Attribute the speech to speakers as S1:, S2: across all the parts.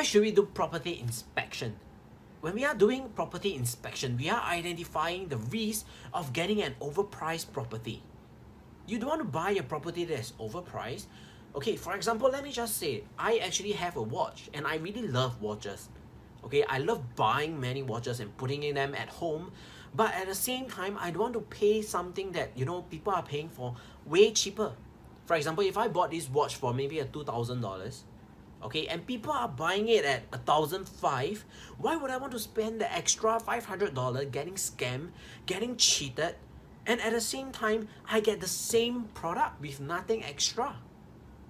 S1: Why should we do property inspection? When we are doing property inspection, we are identifying the risk of getting an overpriced property. You don't want to buy a property that is overpriced. Okay, for example, let me just say, I actually have a watch and I really love watches. Okay, I love buying many watches and putting in them at home, but at the same time, I don't want to pay something that, you know, people are paying for way cheaper. For example, if I bought this watch for maybe a $2,000, okay, and people are buying it at $1,500, why would I want to spend the extra $500 getting scammed, getting cheated, and at the same time, I get the same product with nothing extra?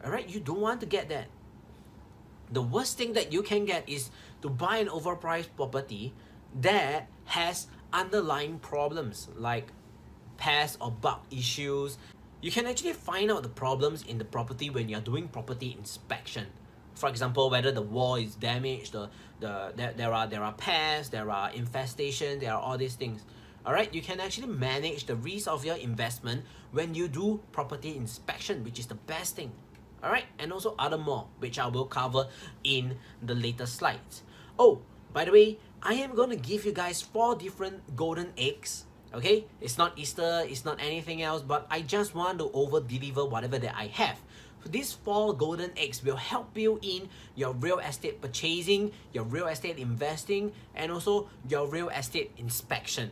S1: Alright, you don't want to get that. The worst thing that you can get is to buy an overpriced property that has underlying problems like pest or bug issues. You can actually find out the problems in the property when you're doing property inspection. For example, whether the wall is damaged, there are pests, there are infestation, there are all these things. Alright, you can actually manage the risk of your investment when you do property inspection, which is the best thing. Alright, and also other more, which I will cover in the later slides. Oh, by the way, I am going to give you guys 4 different golden eggs. Okay, it's not Easter, it's not anything else, but I just want to over-deliver whatever that I have. So these 4 golden eggs will help you in your real estate purchasing, your real estate investing, and also your real estate inspection.